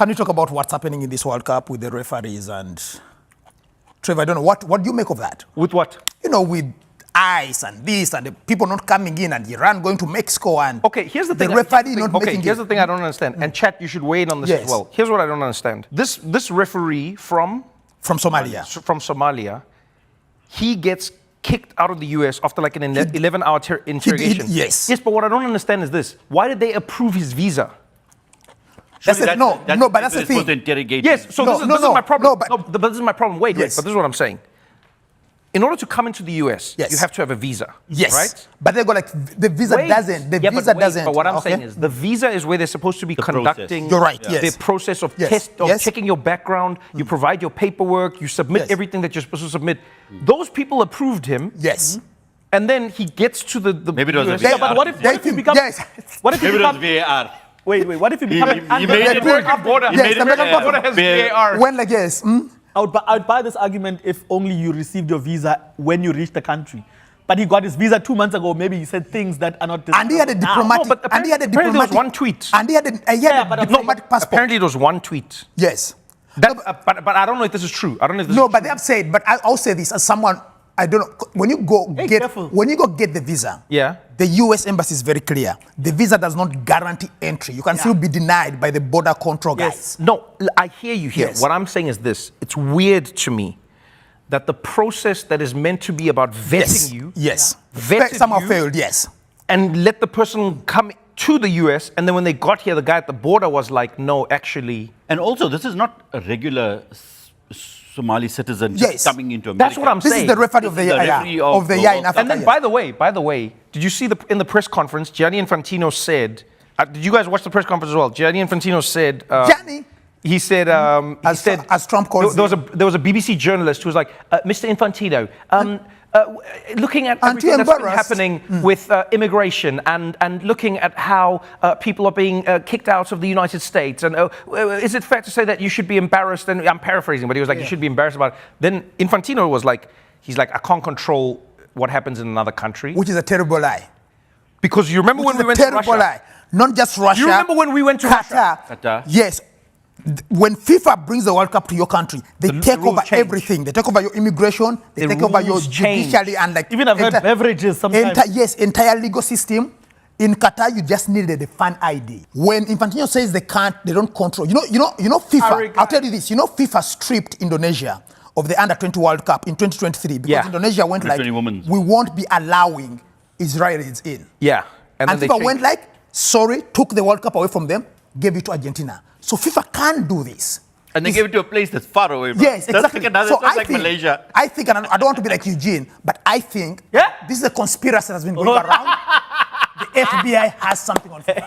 Can you talk about what's happening in this World Cup with the referees and Trevor? I don't know what do you make of that? With what? With ice and this and the people not coming in and Iran going to Mexico and okay, here's the thing. The referee not making okay, here's the thing I don't understand. And chat, you should weigh in on this as well. Here's what I don't understand. This referee from Somalia. From Somalia, he gets kicked out of the US after like an 11-hour interrogation. Yes. Yes, but what I don't understand is this. Why did they approve his visa? But that's the thing. Yes, so this is my problem. But this is my problem. Wait, but this is what I'm saying. In order to come into the US, you have to have a visa. Yes. Right? But they go like, the visa doesn't. But what I'm saying is, the visa is where they're supposed to be conducting the process of checking your background. You provide your paperwork. You submit everything that you're supposed to submit. Those people approved him. Yes. And then he gets to the maybe it was US. a VAR. But what if he becomes? What if he becomes VAR? Wait. What if he becomes? He made the American border. The American border has VAR. When like yes. I would buy this argument if only you received your visa when you reached the country. But he got his visa 2 months ago. Maybe he said things that are not. And he had a diplomatic. No, but apparently there was one tweet. And he had a diplomatic passport. Apparently it was one tweet. Yes. But I don't know if this is true. I don't know if this is true. But they have said. But I'll say this as someone. I don't know. When you go get the visa, the US embassy is very clear. The visa does not guarantee entry. You can still be denied by the border control guys. No, I hear you here. What I'm saying is this. It's weird to me that the process that is meant to be about vetting you, somehow failed, and let the person come to the US, and then when they got here, the guy at the border was like, no, actually. And also, this is not a regular Somali citizen just coming into America. That's what I'm saying. This is the referee of the year in Africa. And then, by the way, did you see in the press conference, Gianni Infantino said, did you guys watch the press conference as well? Gianni Infantino said, Gianni? He said, as Trump calls there was a BBC journalist who was like, Mr. Infantino, looking at everything that's been happening with immigration and looking at how people are being kicked out of the United States, and is it fair to say that you should be embarrassed? And I'm paraphrasing, but he was like, you should be embarrassed about it. Then Infantino was like, I can't control what happens in another country. Which is a terrible lie. Because you remember when we went to Russia? Terrible lie. Not just Russia. You remember when we went to Qatar? Yes. When FIFA brings the World Cup to your country, they take over everything. They take over your immigration. They take over your judiciary and like even beverages sometimes. Entire legal system. In Qatar, you just needed a fan ID. When Infantino says they don't control. You know FIFA. I'll tell you this. FIFA stripped Indonesia of the Under-20 World Cup in 2023 because Indonesia went like, we won't be allowing Israelis in. Yeah, and FIFA went like, sorry, took the World Cup away from them, gave it to Argentina. So FIFA can't do this. And they gave it to a place that's far away. Bro. Yes, exactly. That's like Malaysia. I think, and I don't want to be like Eugene, but I think this is a conspiracy that has been going around. The FBI has something on FIFA.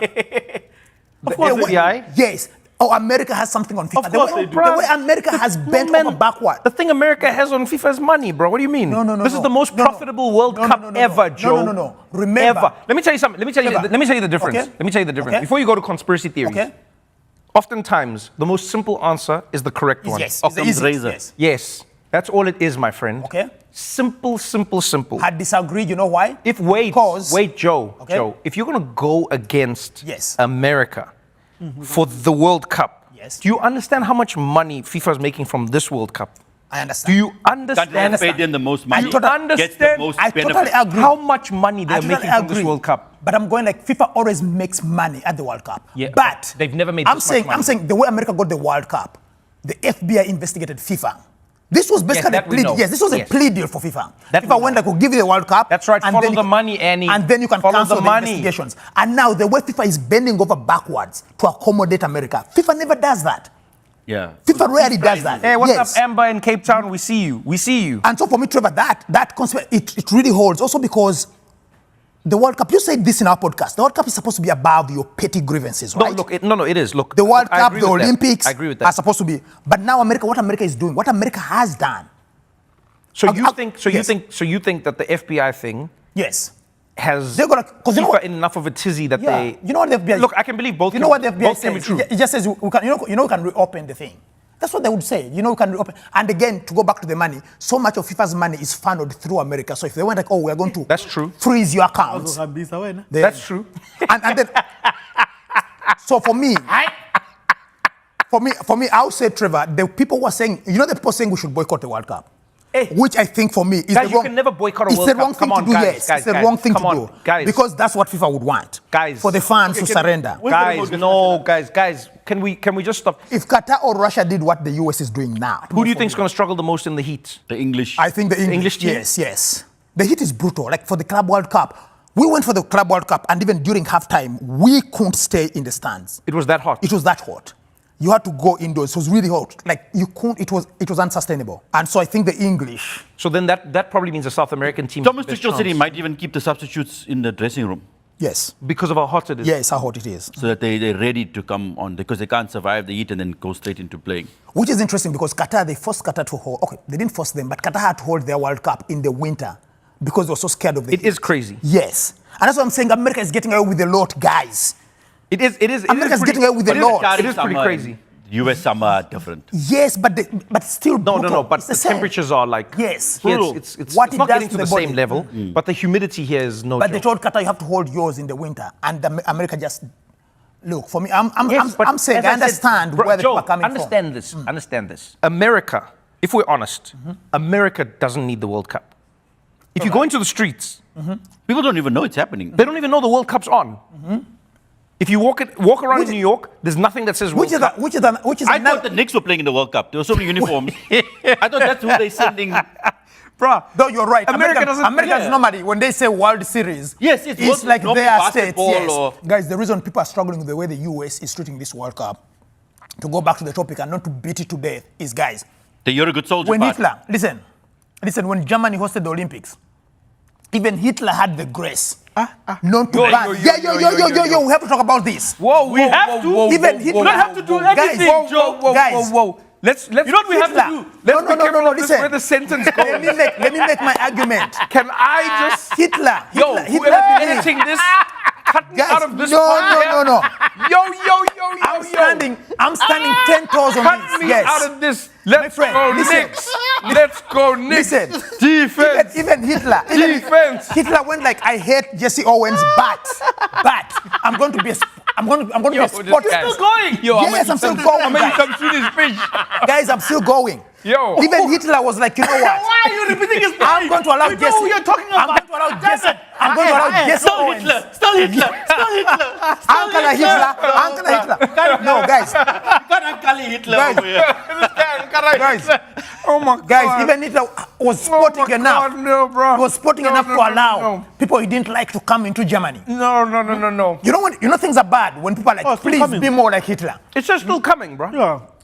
The FBI? Yes. America has something on FIFA. The way America has bent over backward. The thing America has on FIFA is money, bro. What do you mean? No. This is the most profitable World Cup ever, Joe. No. Remember. Ever. Let me tell you something. Let me tell you the difference. Okay. Let me tell you the difference. Before you go to conspiracy theories. Okay. Oftentimes, the most simple answer is the correct one. Yes. Occam's razor. Yes. That's all it is, my friend. Okay. Simple. I disagree. You know why? Wait, Joe. Okay. Joe, if you're going to go against America for the World Cup, do you understand how much money FIFA is making from this World Cup? I understand. Do you understand? Paid in the most money. I totally agree. How much money they're making from this World Cup? But I'm going like FIFA always makes money at the World Cup. Yeah, but they've never made this much money. I'm saying the way America got the World Cup, the FBI investigated FIFA. This was basically a plea deal. Yes, this was a plea deal for FIFA. FIFA went like, we'll give you the World Cup. That's right. Follow the money, Annie. And then you can cancel the investigations. And now the way FIFA is bending over backwards to accommodate America, FIFA never does that. Yeah. FIFA rarely does that. Hey, what's up, Amber in Cape Town? We see you. And so for me, Trevor, that concept, it really holds. Also because the World Cup, you said this in our podcast, the World Cup is supposed to be above your petty grievances, right? It is. Look, the World Cup, the Olympics are supposed to be. But now what America is doing, what America has done. So you think that the FBI thing has FIFA in enough of a tizzy that they... You know what the FBI... Look, I can believe both. You know what the FBI says? Can be true. It just says, we can reopen the thing. That's what they would say. We can reopen. And again, to go back to the money, so much of FIFA's money is funneled through America. So if they went like, we're going to That's true. freeze your accounts. That's true. And then... So for me, for me, I would say, Trevor, the people who are saying, you know, the people saying we should boycott the World Cup. Which I think for me is guys, the wrong. You can never boycott a World Cup. It's the wrong thing to do. Yes, it's the wrong thing to do. Guys, because that's what FIFA would want. Guys, for the fans to surrender. Guys, can we just stop? If Qatar or Russia did what the US is doing now, who do you think is going to struggle the most in the heat? The English. I think the English team. Yes. The heat is brutal. Like for the Club World Cup, we went for the Club World Cup, and even during halftime, we couldn't stay in the stands. It was that hot. It was that hot. You had to go indoors. It was really hot. Like you couldn't. It was unsustainable. And so I think the English. So then that probably means the South American team. Thomas Tuchel said he might even keep the substitutes in the dressing room. Yes. Because of how hot it is. Yes, how hot it is. So that they're ready to come on, because they can't survive the heat and then go straight into playing. Which is interesting because Qatar, they forced Qatar to hold. Okay, they didn't force them, but Qatar had to hold their World Cup in the winter because they were so scared of the heat. It is crazy. Yes. And that's what I'm saying. America is getting away with a lot, guys. America's getting away with a lot. It is pretty crazy. US summer are different. Yes, but still brutal. No. But the temperatures are like it's not getting to the same level. But the humidity here is no. But joke. they told Qatar you have to hold yours in the winter, and America just look for me. I'm saying I understand where the people are coming from. Understand this. America, if we're honest, America doesn't need the World Cup. If you go into the streets, people don't even know it's happening. They don't even know the World Cup's on. If you walk around in New York, there's nothing that says World Cup. I thought the Knicks were playing in the World Cup. There were so many uniforms. I thought that's who they're sending. Bruh, though you're right. Americans normally, when they say World Series, it's like their states. Yes. Guys, the reason people are struggling with the way the US is treating this World Cup, to go back to the topic and not to beat it to death, is, guys, you're a good soldier. When Hitler, listen, when Germany hosted the Olympics, even Hitler had the grace not to ban. We have to talk about this. We have to. Even Hitler. We don't have to do everything, Joe. Guys. Let's you know what we have to do? Let's be careful of listen. where the sentence goes. Let me make my argument. Can I just... Hitler whoever editing this, cut me out of this part. No. Yo. I'm standing 10 toes on Cut this. me out of this. Let's go Knicks. Let's go Knicks. Listen. Defense. Even Hitler. Defense. Hitler went like, I hate Jesse Owens, but I'm going to be a sport. You're still going. Yes, I'm still going. You come through this pitch. Guys, I'm still going. Even Hitler was like, you know what? Why are you repeating his point? I'm going to allow Jesse. Who you're talking about? I'm going to allow Jesse Owens. Still Hitler. Uncle Hitler. No, guys. You can't Uncle Hitler over here. Guys. Oh my God. Guys, even Hitler was sporting enough. No, bro. He was sporting enough to allow people he didn't like to come into Germany. No. You know things are bad when people are like, please be more like Hitler. It's just still coming, bro. Yeah.